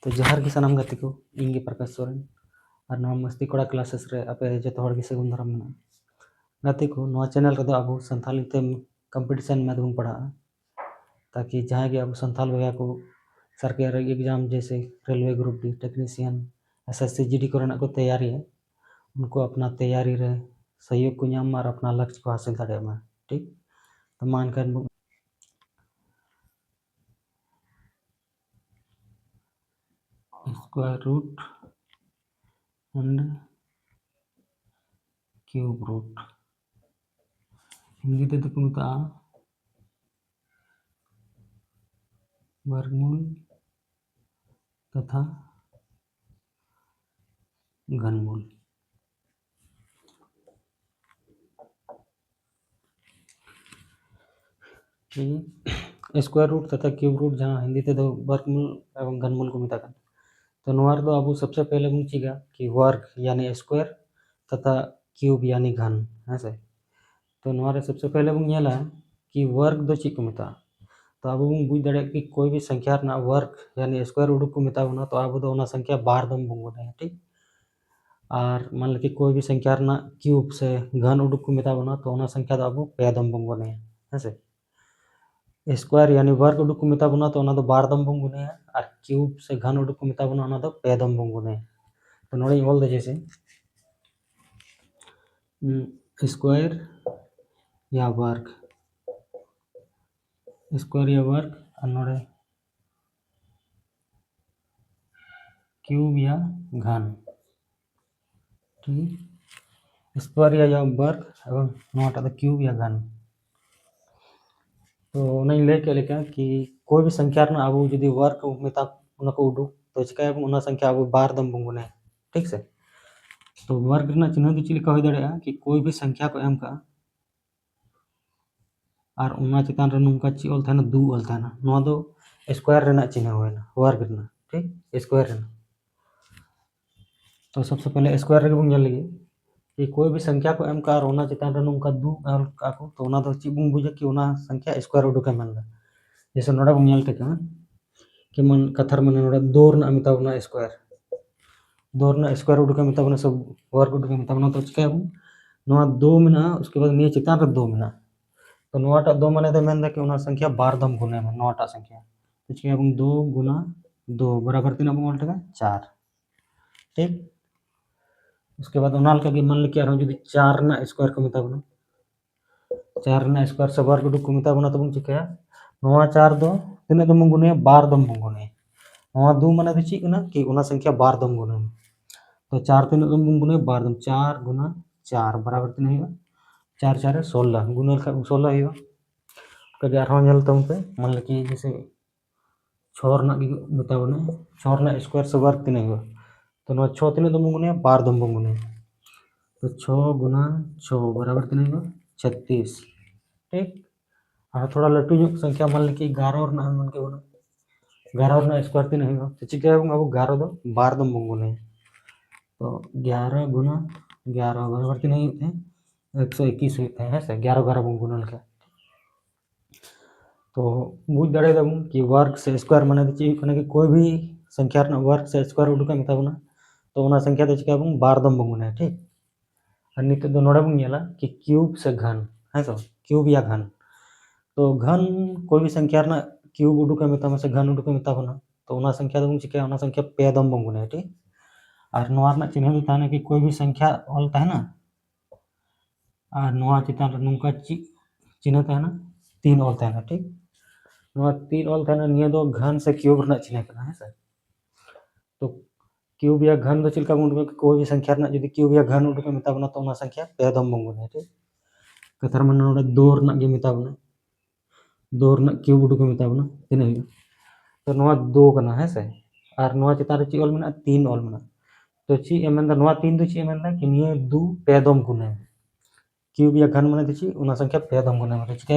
तो जोहार गे सानाम गाते को ᱤᱧ ᱜᱮ ᱯᱨᱟᱠᱟᱥ ᱥᱚᱨᱮᱱ ᱟᱨ ᱱᱚᱣᱟ ᱢᱚᱥᱛᱤ ᱠᱚᱲᱟ ᱠᱞᱟᱥᱮᱥ ᱨᱮ ᱟᱯᱮ ᱡᱚᱛᱚ ᱦᱚᱲ ᱜᱮ ᱥᱟᱹᱜᱩᱱ ᱫᱟᱨᱟᱢ ᱢᱮᱱᱟᱜᱼᱟ। गाते को नवा चैनल ᱨᱮᱫᱚ ᱟᱵᱚ ᱥᱟᱱᱛᱟᱲᱤ ᱛᱮ कंपटीशन मैथ बन पढ़ागा ताकि जहाँ के अब संथाल भैया को सरकारी एग्जाम जैसे railway group D technician SSC GD को तैयारी है उनको अपना तैयारी रहे सहयोग को नाम और अपना लक्ष्य को हासिल दाड़ेमा। ठीक तो मानकर square root and cube root Hindi तेदो को मेता वर्गमूल तथा घनमूल। स्क्वायर रूट तथा क्यूब रूट जहाँ हिंदी तेदो वर्गमूल एवं घनमूल को मेता तो नोवार दो अब सबसे पहले बन चीगा कि वर्ग यानी स्क्वायर तथा क्यूब यानी घन है से। तो नोवारे सबसे पहले बन नेला कि वर्ग दो चीज को मेता तो अब बन बुझ दाड़े कि कोई भी संख्या ना वर्ग यानी स्क्वायर उडुक को मेता बना तो अब दो ओना संख्या बार दम बन है। ठीक और मान लो कि कोई भी संख्या ना क्यूब से घन उडुक को मेता बना तो ओना संख्या दो अब पे दम बन है से। स्क्वायर यानी वर्ग उडुक को मेता बना तो ओना दो बार दम बन है और क्यूब से घन उडुक को मेता बना ओना दो पे दम बन है। तो नोड़े ऑल दे जैसे स्क्वायर या वर्ग और नोड़े क्यूब या घन। ठीक स्क्वायर या वर्ग एवं नोटा दो क्यूब या घन तो नहीं लेके लेके कि कोई भी संख्या ना अब यदि वर्ग मेता उना को उडुक तो चिका उना संख्या अब बार दम बन। ठीक से तो वर्ग ना चिन्ह दो चिलिका हो दाड़ेगा कि कोई भी संख्या को एम का और उना चितान रे नुंका ची ऑल थाना दू ऑल थाना नोआ दो स्क्वायर रेना चिन्ह होएना वर्ग रेना। ठीक स्क्वायर रेना तो सबसे पहले स्क्वायर रे बन नेल लगी कि कोई भी संख्या को एम का और उना चितान रे नुंका दू ऑल का को तो उना दो ची बन बुझे कि उना संख्या स्क्वायर उडुका मनदा जैसे नोडा बन नेल टेका कि मन कथर मन नोडा दो रना मिता बना स्क्वायर दो रना स्क्वायर उडुका मिता बना सब वर्ग उडुका मिता बना तो चिका नोआ दो मिना उसके बाद निये चितान रे दो मिना तो नोआटा दो माने दो मेन कि उना संख्या बार दम गुने में नोआटा संख्या तो चिका दो गुना दो बराबर तीन अब उल्टा 4। ठीक उसके बाद उनाल का मान लिया हम यदि 4 ना स्क्वायर को मिता बना 4 ना स्क्वायर से वर्ग उडुक को मिता बना तो बन चिका नोआ 4 दो तीन दम गुने बार दम गुने नोआ दो माने दो ची कना कि उना संख्या बार दम गुने तो 4 तीन दम गुने बार दम 4 गुना 4 बराबर तीन होगा 4 4 16 गुना 16 होगा कभी आरो नेल तम पे मान लो कि जैसे 6 रना बता बने 6 रना स्क्वायर से वर्ग तीन होगा तो नोआ 6 तीन दम गुने बार दम गुने तो 6 गुना 6 बराबर तीन होगा 36। ठीक और थोड़ा लट्टू जो संख्या मान लो कि 11 रना मन के बना 11 रना स्क्वायर तीन होगा तो चिका अब 11 दो बार दम गुने तो 11 गुना 11 बराबर तीन होते हैं 121 होते हैं से 11 11 गुना लिखा तो बुझ दाड़े दम कि वर्ग से स्क्वायर माने ची कि कोई भी संख्या वर्ग से स्क्वायर उडुका मिता बना तो उना संख्या दो चिका बार दम बन। ठीक और नित दो नोड़े बन नेला कि क्यूब से घन है तो क्यूब या घन तो घन कोई भी संख्या ना क्यूब उडुका मिता से घन उडुका मिता बना तो उना संख्या दो चिका उना संख्या पे दम बन। ठीक और नोआ ना चिन्ह दो ताने कि कोई भी संख्या ऑल ताहेना और नोआ चितान रे नुंका चिन्ह ताहेना 3 ऑल ताहेना। ठीक नोआ 3 ऑल थाना निये दो घन से क्यूब रना चिन्ह करना है सर तो क्यूब या घन दो चिलका बन कोई भी संख्या रना यदि क्यूब या घन उडुका मिता बना तो ओना संख्या पे दम बन। ठीक कथार मन नोडे 2 रना गे मिता बना 2 रना क्यूब उडुका मिता बना तीन है तो नोआ 2 कना है से और नोआ चितान रे ची ऑल मेना 3 ऑल मेना तो ची एमेंदा नोआ 3 दो ची एमेंदा कि निये 2 पे दम गुने क्यूब या घन माने ची ओना संख्या पे दम गुने मतलब चिका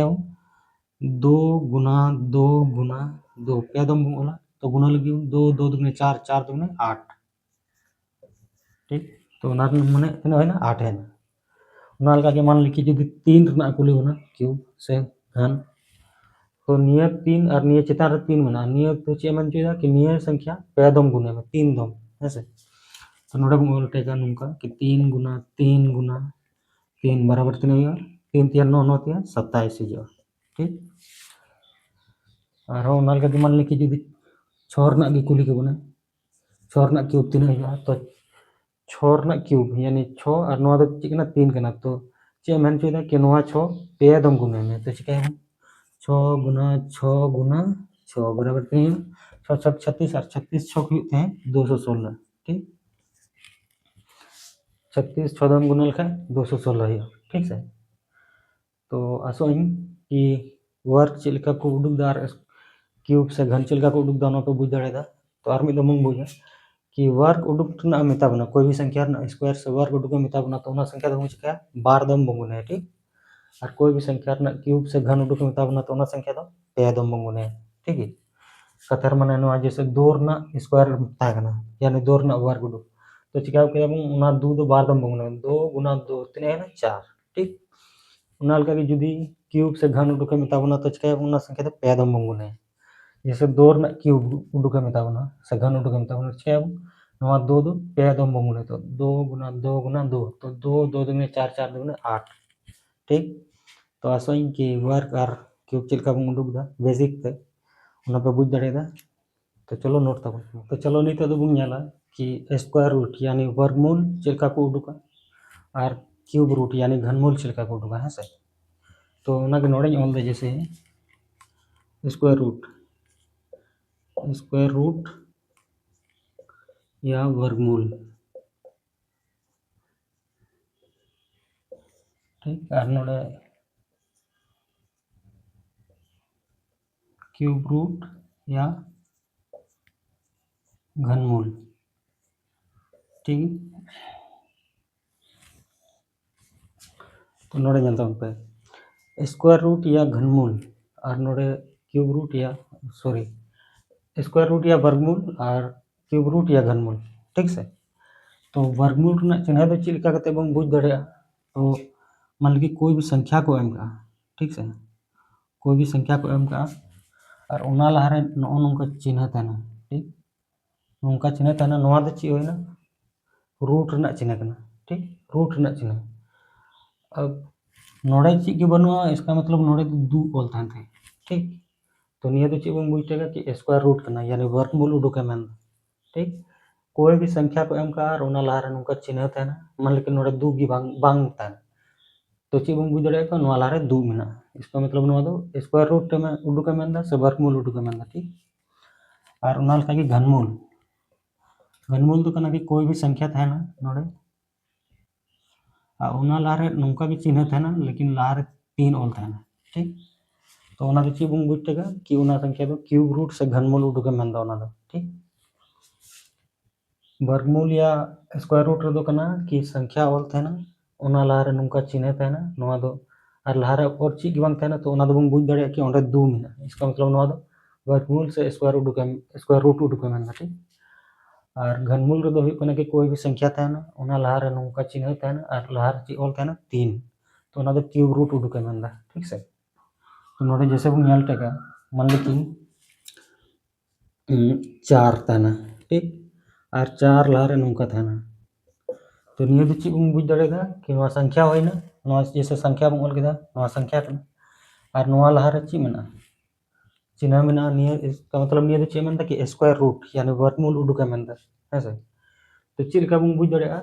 2 गुना 2 गुना 2 पे दम बोला तो गुना लगी 2 2 दुगने 4 4 दुगने 8। ठीक तो ना माने तीन है ना 8 है ना लगा के मान लिखी यदि 3 रना कुली होना क्यूब से घन तो निया 3 और निया चेतान रे 3 मेना निया तो चे मन चुदा कि निया संख्या पे दम गुने में 3 दम हेसे तो नोडे बन ओल टेका नुंका कि 3 गुना 3 बराबर तीन हुआ 3 3 9 9 3 27 हिजो ठीक और ओना लगा मान ली कि जुदी छोर ना गी कुली के बने छोर ना क्यूब तीन हुआ तो छोर ना क्यूब यानी 6 और नोआ दो चिकना 3 कना तो चे मन चुदा कि नोआ 6 पे दम गुने में तो चिका 6 बराबर तीन 6 6 36 और 36 6 के हैं 216 ठीक 36 6 दम गुने लखा 216 है ठीक है तो आसो इन कि वर्क चेक लेका को उडुक दार क्यूब से घन चेक लेका को उडुक दानो पे बुझ दाड़ेदा तो आर मिद दम बुझा कि वर्क उडुक ना मेता बना कोई भी संख्या ना स्क्वायर से वर्क उडुक मेता बना तो ना संख्या दम चिका बार दम बंगुने ठीक और कोई भी संख्या ना क्यूब से घन उडुक मेता बना तो ना संख्या दो पे दम बंगुने ठीक है कथर माने नोआ जैसे 2 ना स्क्वायर तागना यानी 2 ना वर्ग उडुक तो चिका के उना 2 दो बार दम बंगुने 2 गुना 2 तीन है ना 4 ठीक उना लगा कि जुदी क्यूब से घन उडुक मेता बना तो चिका उना संख्या दो पे दम बंगुने जैसे 2 ना क्यूब उडुक मेता बना से घन उडुक मेता बना चिका नोआ 2 दो पे दम बंगुने तो 2 गुना 2 तो 2 2 दुने 4 4 दुने 8 ठीक तो आसोई कि वर्क और क्यूब चेक का उडुक दा बेसिक ते उना पे बुझ दाड़ेदा तो चलो नोट तब तो चलो नहीं तो बुन नेला कि स्क्वायर रूट यानी वर्गमूल चेक का को उडुका और क्यूब रूट यानी घनमूल चेक का को उडुका है से तो ना के नोड़े ऑल दे जैसे स्क्वायर रूट या वर्गमूल ठीक और नोड़े क्यूब रूट या घनमूल ठीक तो नोड़े जानता हूँ पे स्क्वायर रूट या घनमूल और नोड़े क्यूब रूट या सॉरी स्क्वायर रूट या वर्गमूल और क्यूब रूट या घनमूल ठीक से तो वर्गमूल रना चिन्ह दो चेक लेका कते बम बुझ दाड़ेया तो मान ली कोई भी संख्या को एम का ठीक से कोई भी संख्या को एम का और उना लहारे नो नोंका चिन्ह ताना ठीक नोंका चिन्ह ताना नोआ दो ची होइना रूट रना चिन्ह कना ठीक रूट रना चिन्ह अब नोड़े ची के बनुआ इसका मतलब नोड़े दो ऑल तान थे ठीक तो निया तो ची बम बुझ टेगा कि स्क्वायर रूट करना यानी वर्गमूल उडुके मन ठीक कोई भी संख्या को एम का और उना लहारे नोंका चिन्ह ताना मान ली नोड़े दो गी बांग तान तो ची बम बुझ दाड़ेया को नोआ लहारे दो मेना इसका मतलब नोआ दो स्क्वायर रूट में उडुके मन से वर्गमूल उडुके मन ठीक और उना लका कि घनमूल तो कना कि कोई भी संख्या था ना नोड़े उना लहारे नोंका भी चिन्ह था ना लेकिन लहारे 3 ऑल था ना ठीक तो उना ची बम बुझ टेगा कि उना संख्या दो क्यूब रूट से घनमूल उडुके मन उना दो ठीक वर्गमूल या स्क्वायर रूट रे दो कना कि संख्या ऑल था ना उना लहारे नोंका चिन्ह था ना नोआ दो और लहारे और ची बांग था ना तो उना दो बम बुझ दाड़ेया कि ओंडे 2 मेना इसका मतलब नोआ दो वर्गमूल से स्क्वायर रूट उडुके मन ठीक और घनमूल रे दो हुई कना कि कोई भी संख्या था ना उना लहारे नोंका चिन्ह था ना और लहारे ची ऑल था ना 3 तो उना दो क्यूब रूट उडुके मन ठीक से तो नोड़े जैसे बन नेल टेगा मान ली कि 4 ताना ठीक और 4 लहारे नोंका थाना तो निया दो ची बम बुझ दाड़ेगा कि नोआ संख्या होइना नोआ जैसे संख्या बम ऑल केदा नोआ संख्या कना और नोआ लहारे ची मेना चिन्ह मेना निया इसका मतलब निया दो ची मेनदा कि स्क्वायर रूट यानी वर्गमूल उडुके मेनदा है से तो चेक लेका बम बुझ दाड़ेया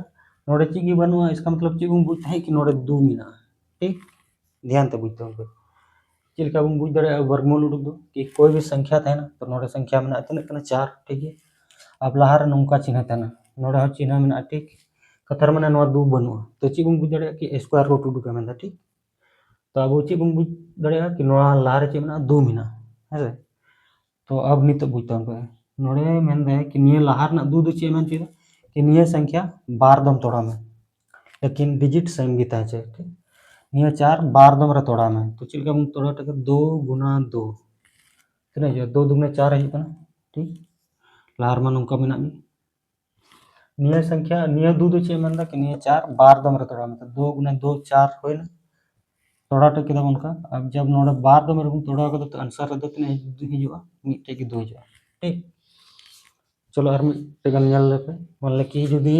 नोड़े ची गी बनुआ इसका मतलब ची बम बुझ है कि नोड़े 2 मेना ठीक ध्यान ते बुझ तो चेक लेका बम बुझ दाड़ेया वर्गमूल उडुक दो कि कोई भी संख्या था ना तो नोड़े संख्या मेना तने कना 4 ठीक है अब लहारे नोंका चिन्ह ताना नोड़े हो चिन्ह मेना ठीक कथर माने नोआ 2 बनुआ तो ची बम बुझ दाड़ेया कि स्क्वायर रूट उडुके मेनदा ठीक तो अब ची बम बुझ दाड़ेया कि नोआ लहारे ची मेना 2 मेना है से तो अब नित बुझ तो नोड़े मेनदे कि निया लहार ना 2 दो ची मेन चीदा कि निया संख्या बार दम तोड़ा में लेकिन डिजिट सेम गी ताहे चे ठीक निया 4 बार दम रे तोड़ा में तो चिलका बम तोड़ा टेका 2 गुना 2 तीना जो 2 दुगने 4 है तना ठीक लहार मा नोंका मेना गी निया संख्या निया 2 दो चे मेनदा कि निया 4 बार दम रे तोड़ा में तो 2 गुना 2 4 होइना तोड़ा टेक केदा उनका। अब जब नोड़े बार दम रबुन तोड़ा कदा तो आंसर रे तीन हिजुआ मिट्टे की दो हिजुआ ठीक। चलो और मिट्टे गन नेल लेपे मान कि जुदी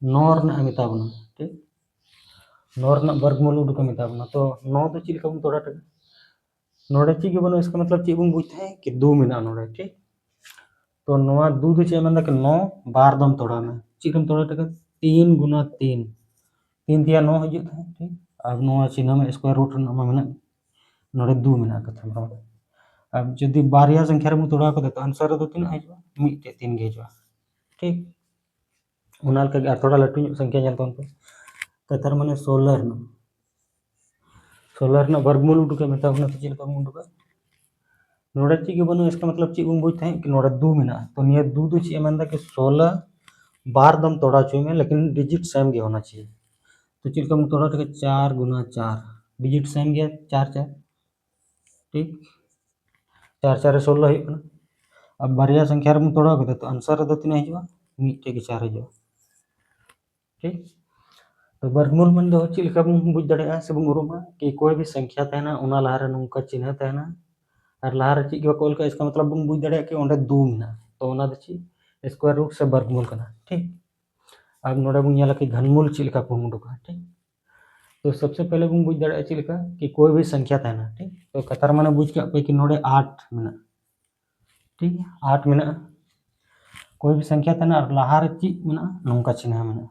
9 रना मेता बना ठीक 9 रना वर्गमूल उडुका मेता बना तो 9 तो चिल का तोड़ा टेक नोड़े ची के बनो इसका मतलब ची बन बुझते हैं कि 2 मिना नोड़े ठीक। तो नोआ 2 दो चे मतलब कि 9 बार दम तोड़ा में ची कम तोड़ा टेक 3 गुना 3 3 तिया 9 हिजुत है ठीक। अब नोआ चिन्ह में स्क्वायर रूट में मेना नोड़े 2 मेना कथा अब जदि बारिया संख्या रे तोड़ा को तो आंसर दो तीन हिजुआ मिट्टे 3 गे हिजुआ ठीक। उनाल का और थोड़ा लट्टू संख्या जल तोन पे कथार माने 16 रना 16 रना वर्गमूल उडुका मेता बना तो चिल का उडुका नोड़े ची के बनो इसका मतलब ची बन बुझते हैं कि नोड़े 2 मेना तो निया 2 दो ची मेंदा कि 16 बार दम तोड़ा चुई में लेकिन डिजिट सेम गे होना चाहिए। तो चिल का तोड़ा टे 4 गुना 4 डिजिट सेम गया 4 4 ठीक 4 4 16 हुई कना। अब बारिया संख्या रे तोड़ा को तो आंसर दो तीन हिजुआ मिट्टे की 4 हिजुआ ठीक। तो वर्गमूल मन दो चिल का बुझ दड़ेगा से बन उरुमा कि कोई भी संख्या तहना उना लहारे नोंका चिन्ह तहना और लहारे ची के कोल का इसका मतलब बन बुझ दड़ेगा कि ओंडे 2 मेना तो ओना द ची स्क्वायर रूट से वर्गमूल कना ठीक। अब नोड़े बन नेला कि घनमूल चिल का बन उडुका ठीक। तो सबसे पहले बन बुझ दड़ेगा चिल का कि कोई भी संख्या तहना ठीक। तो कतार माने बुझ के पे कि नोड़े 8 मेना ठीक 8 मेना कोई भी संख्या तहना और लहारे ची मेना नोंका चिन्ह मेना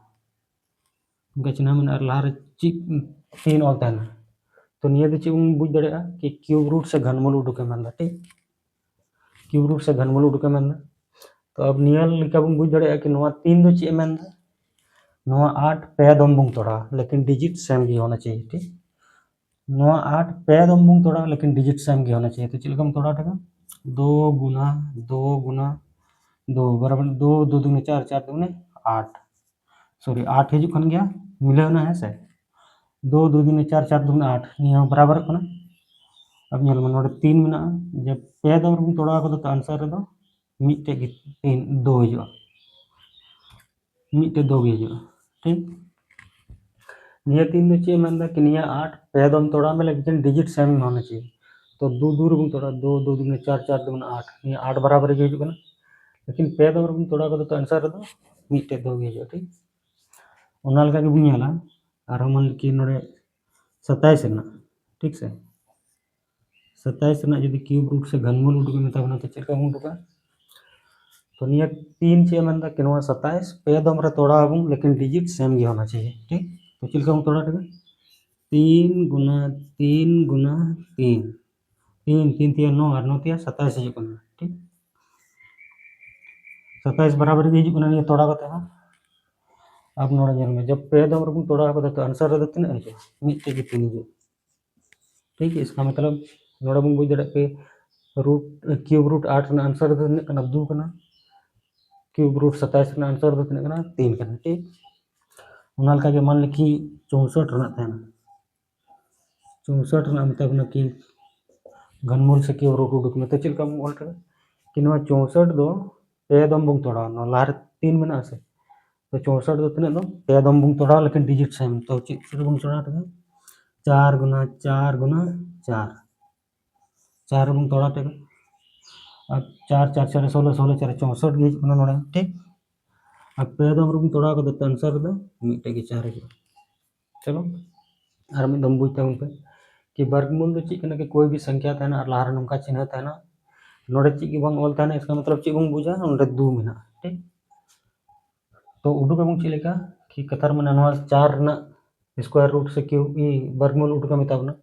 उनका चिन्ह में लहारे ची 3 ऑल तहना तो निया दो ची बुझ दड़ेगा कि क्यूब रूट से घनमूल उडुके मेंदा ठीक क्यूब रूट से घनमूल उडुके मेंदा। तो अब निया लिका बन बुझ दड़ेगा कि नोआ 3 दो ची मेंदा नोआ 8 पे दम बुंग तोड़ा लेकिन डिजिट सेम भी होना चाहिए ठीक। नोआ 8 पे दम बुंग तोड़ा लेकिन डिजिट सेम भी होना चाहिए तो चिल कम तोड़ा टेका 2 गुना 2 गुना 2 बराबर 2 2 दूने 4 4 दूने 8 सॉरी 8 हिजुक खन गया मिले ना है से 2 2 दूने 4 4 दूने 8 निया बराबर कना। अब नेल में नोड़े 3 मेना जब पे दम रबुन तोड़ा को तो आंसर रे दो मिट्टे की 3 2 हिजुआ मिट्टे 2 गे हिजुआ ठीक। निया 3 दो चे मेंदा कि निया 8 पे दम तोड़ा में लेकिन डिजिट सेम होना चाहिए तो 2 2 रबुन तोड़ा 2 2 दूने 4 4 दूने 8 निया 8 बराबर गे हिजुआ लेकिन पे दम रबुन तोड़ा को तो आंसर रे दो मिट्टे 2 गे हिजुआ ठीक। उना लगा के बुन नेला और मन कि नोड़े 27 रना ठीक से 27 रना यदि क्यूब रूट से घनमूल उडुके मेता बना तो चिलका उडुका तो निया 3 चे मेंदा कि नोआ 27 पे दम रे तोड़ा आबुन लेकिन डिजिट सेम गे होना चाहिए ठीक। तो चिलका तोड़ा टेका 3 गुना 3 गुना 3 3 3 तिया 9 और 9 तिया 27 हिजुक कना ठीक 27 बराबर गे हिजुक कना निया तोड़ा कते हां। अब नोड़ा नेल में जब पे दम रबुन तोड़ा को तो आंसर रे तीन हिजुआ मिट्टे की 3 हिजुआ ठीक। इसका मतलब नोड़ा बन बुझ दड़े पे रूट क्यूब रूट 8 ना आंसर दो तीन कना 2 कना क्यूब रूट 27 ना आंसर दो तीन कना 3 कना ठीक। उना लका के मान लिखी 64 रना तहना 64 रना मतलब कि घनमूल से क्यूब रूट उडुक में तो चिलका मोल टे कि नोआ 64 दो पे दम बुंग तोड़ा नो लार 3 मेना से तो 64 दो तीन दो पे दम बुंग तोड़ा लेकिन डिजिट सेम तो चिल बुंग तोड़ा टे 4 गुना 4 गुना 4 4 बुंग तोड़ा टे अब 4 4 4 16 16 4 64 गे हिजुक कना नोड़े ठीक। अब पे दम रबुन तोड़ा को तो आंसर दो मिट्टे की 4 हिजुआ चलो और मिद दम बुझ ताबुन पे कि वर्गमूल दो चीज कना कि कोई भी संख्या तहना और लहारे नोंका चिन्ह तहना नोड़े चीज के बंग ऑल तहना इसका मतलब चीज बंग बुझा नोड़े 2 मेना ठीक। तो उडुका बंग चिल लेका कि कतार मने नोआ 4 ना स्क्वायर रूट से क्यूब ई वर्गमूल उडुका मेताबना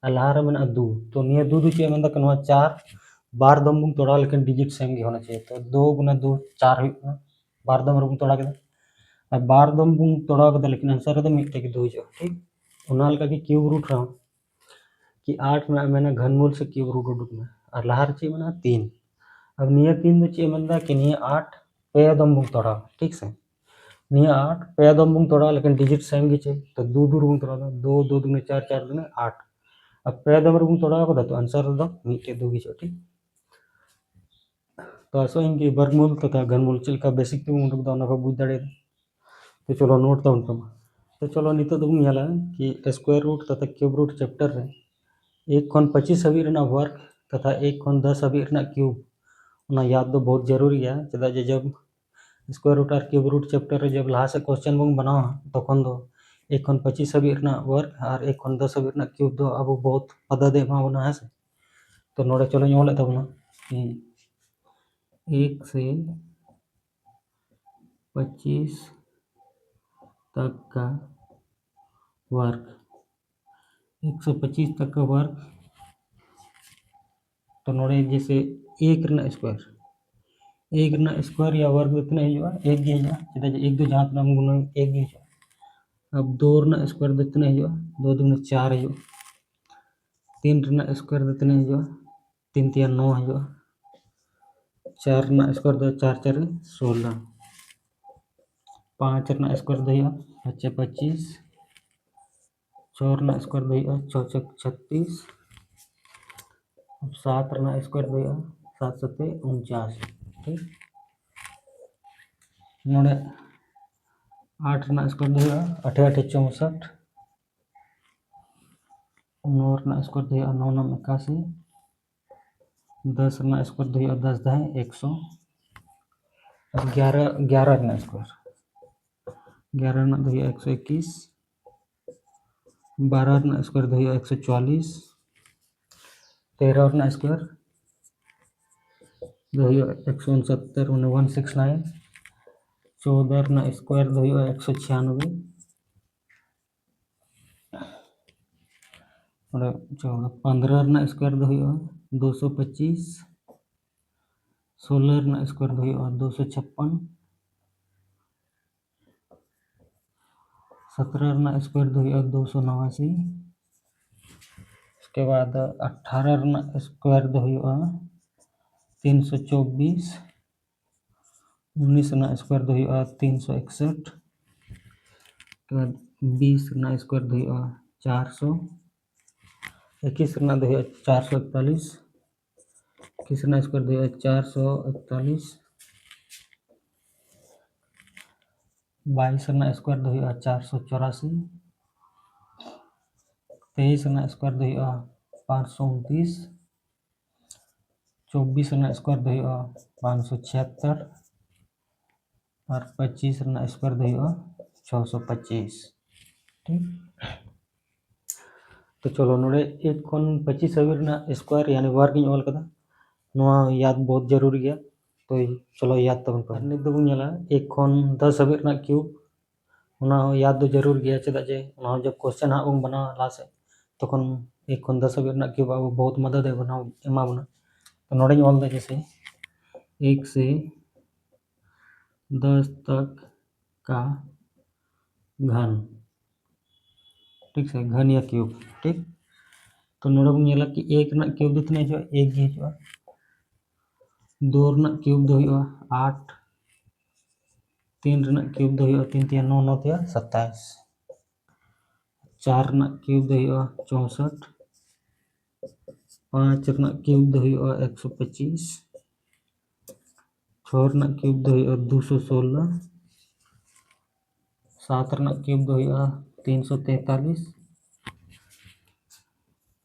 और लहारे मेना 2 तो निया 2 दो चीज मेंदा कि नोआ 4 बार दम बुंग तोड़ा लेकिन डिजिट सेम गे होना चाहिए तो 2 गुना 2 4 हुई कना बार दम रबुन तोड़ा के अब बार दम बुंग तोड़ा के लेकिन आंसर रे मिट्टे की 2 हिजुआ ठीक। उना लका कि क्यूब रूट रहा कि 8 में मैंने घनमूल से क्यूब रूट उडुक में और लहार ची मना 3 अब निया 3 दो ची मेंदा कि निया 8 पे दम बुंग तोड़ा ठीक से निया 8 पे दम बुंग तोड़ा लेकिन डिजिट सेम गे चाहिए तो 2 2 बुंग तोड़ा 2 2 दूने 4 4 दूने 8 अब पे दम बुंग तोड़ा को तो आंसर दो मिट्टे 2 गे ठीक। तो असो इनकी वर्गमूल तथा घनमूल चिलका बेसिक तो उडुक दा ना बुझ दड़े तो चलो नोट दा उनका तो चलो नितो दो नेला कि स्क्वायर रूट तथा क्यूब रूट चैप्टर रे 1 खन 25 हाबी रेना वर्क तथा 1 खन 10 हाबी रेना क्यूब उना याद दो बहुत जरूरी है चेदा जे जब स्क्वायर रूट और क्यूब रूट चैप्टर रे जब लाहा से क्वेश्चन बन बनावा तखन दो 1 खन 25 हाबी रेना वर्क और 1 खन 10 हाबी रेना क्यूब दो अब बहुत मदद एमा बना है से तो नोड़े चलो ओले तबना कि 1 से 25 तक का वर्क 125 तक का वर्क तो नोड़े जैसे 1 रेना स्क्वायर या वर्ग दो तीन हिजुआ 1 गे हिजुआ चेदा जे 1 दो जहां तनाम गुना 1 गे हिजुआ अब 2 रेना स्क्वायर दो तीन हिजुआ 2 दूना 4 हिजुआ 3 रेना स्क्वायर दो तीन हिजुआ 3 तिया 9 हिजुआ 4 रेना स्क्वायर दो 4 4 16 5 रेना स्क्वायर दो हिजुआ 5 25 6 रेना स्क्वायर दो हिजुआ 6 36 अब 7 रेना स्क्वायर दो हिजुआ 7 7 49 ठीक नोड़े 8 रेना स्क्वायर दो हिजुआ 8 8 64 9 रेना स्क्वायर दो हिजुआ 9 9 81 10 रेना स्क्वायर दो हिजुआ 10 10 100 अब 11 11 रेना स्क्वायर 11 रेना दो हिजुआ 121 12 रेना स्क्वायर दो हिजुआ 144 13 रेना स्क्वायर दो हिजुआ 169 उन्हें 169 14 रेना स्क्वायर दो हिजुआ 196 और 15 रेना स्क्वायर दो हिजुआ 225 16 रेना स्क्वायर दो हिजुआ 256 17 रेना स्क्वायर दो हिजुआ 289 उसके बाद 18 रेना स्क्वायर दो हिजुआ 324 19 रेना स्क्वायर दो हिजुआ 361 उसके बाद 20 रेना स्क्वायर दो हिजुआ 400 21 रेना दो हिजुआ 441 21 रेना स्क्वायर दो हिजुआ 441 22 रेना स्क्वायर दो हिजुआ 484 23 रेना स्क्वायर दो हिजुआ 529 24 रेना स्क्वायर दो हिजुआ 576 और 25 रेना स्क्वायर दो हिजुआ 625 ठीक तो चलो नोड़े 1 खन 25 हाबी रेना स्क्वायर यानी वर्ग इन ऑल कदा नोआ याद बहुत जरूरी है तो चलो याद तबन पर नित दो नेला 1 खन 10 हाबी रेना क्यूब उना याद दो जरूर गया चेदा जे उना जब क्वेश्चन हा बन बना ला से तखन 1 खन 10 हाबी रेना क्यूब अब बहुत मदद है बना एमा बना तो नोड़े ऑल दे जैसे 1 से 10 तक का घन ठीक से घन या क्यूब ठीक तो नोड़े बन नेला कि 1 रेना क्यूब दो तीन हिजुआ 1 गे हिजुआ 2 रेना क्यूब दो हिजुआ 8 3 रेना क्यूब दो हिजुआ 3 तिया 9 9 तिया 27 4 रेना क्यूब दो हिजुआ 64 5 रेना क्यूब दो हिजुआ 125 6 रेना क्यूब दो हिजुआ 216 7 रेना क्यूब दो हिजुआ 343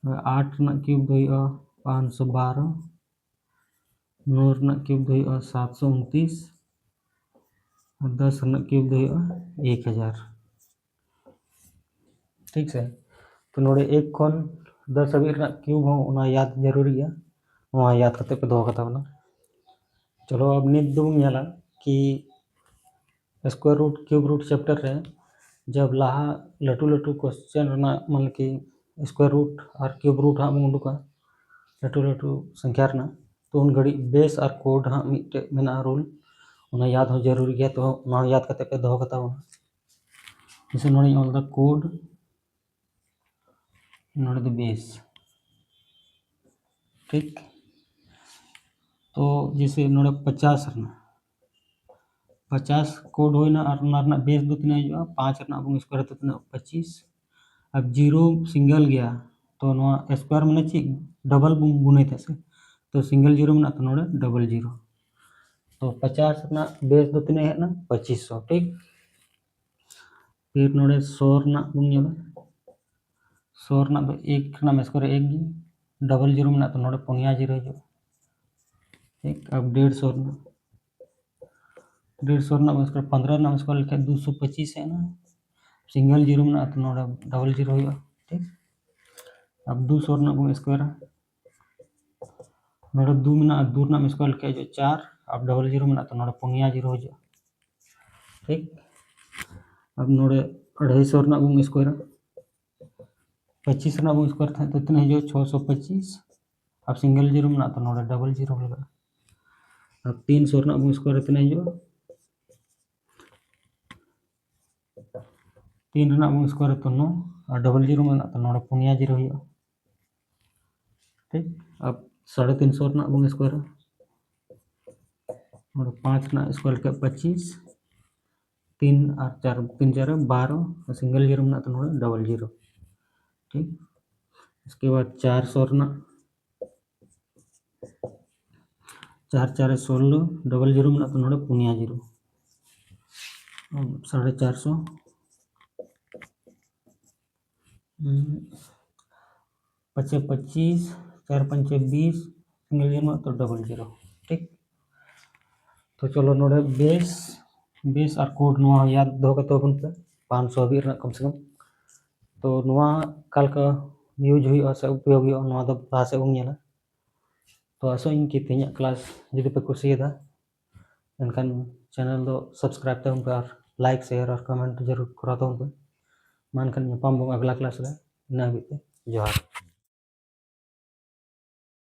8 रेना क्यूब दो हिजुआ 512 9 रेना क्यूब दो हिजुआ 729 और 10 रेना क्यूब दो हिजुआ 1000 ठीक से तो नोड़े 1 खन 10 हाबी रेना क्यूब हो उना याद जरूरी है वहाँ याद करते पे दो कता बना चलो अब नित दो नेला कि square root cube root chapter रे जब लाहा लटू लटू क्वेश्चन रेना मान कि स्क्वायर रूट और क्यूब रूट हाँ बन उडुका लटू लटू संख्या रेना तो उन घड़ी बेस और कोड हाँ मिट्टे मेना रूल उना याद हो जरूरी है तो उना याद करते पे दो कता बना जैसे नोड़े ऑल द कोड नोड़े द बेस ठीक तो जैसे नोड़े 50 रेना 50 कोड होइना और उना रेना बेस दो तीन हिजुआ 5 रेना बन स्क्वायर दो तीन 25 अब 0 सिंगल गया तो नोआ स्क्वायर माने ची डबल गुने से तो सिंगल 0 में तो नोड़े डबल 0 तो 50 रेना बेस दो तीन है ना 2500 ठीक फिर नोड़े 100 रना बुन नेला 100 रना तो 1 रना स्क्वायर 1 गी डबल जीरो में तो नोड़े पुनिया जीरो जो ठीक। अब 150 रना 150 रना स्क्वायर 15 रना स्क्वायर लिखा 225 है ना सिंगल जीरो में तो नोड़े डबल जीरो हो ठीक। अब 200 रना बुन स्क्वायर नोड़े 2 में 2 रना स्क्वायर लिखा जो 4 अब डबल जीरो में तो नोड़े पुनिया जीरो हो ठीक। अब नोड़े 250 रना बुन स्क्वायर 25 रना बुन स्क्वायर था तो इतने जो 625 अब सिंगल जीरो में तो नोड़े डबल जीरो लगा। अब 300 रना बुन स्क्वायर इतने जो 3 रना बुन स्क्वायर तो 9 और डबल जीरो में तो नोड़े पुनिया जीरो हो ठीक। अब 350 रना बुन स्क्वायर नोड़े 5 रना स्क्वायर के 25 3 और 4 3 4 12 और सिंगल जीरो में तो नोड़े डबल जीरो ठीक। इसके बाद 400 रना 4 4 16 डबल जीरो में तो नोड़े पुनिया जीरो 450 पचे 25 4 5 20 सिंगल जीरो में तो डबल जीरो ठीक। तो चलो नोड़े बेस और कोड नवा याद दो का तो अपन पे 500 भी कम से कम तो नवा कल का यूज हुई से उपयोग हुई नवा दो लासे उंगेला तो आसो इन की तेज क्लास जुदी पे कुसियदा एनखान चैनल दो सब्सक्राइब तब पे और लाइक शेयर और कमेंट जरूर करा तो पे मानखान पाम अगला क्लास रे ना बीते जोहार।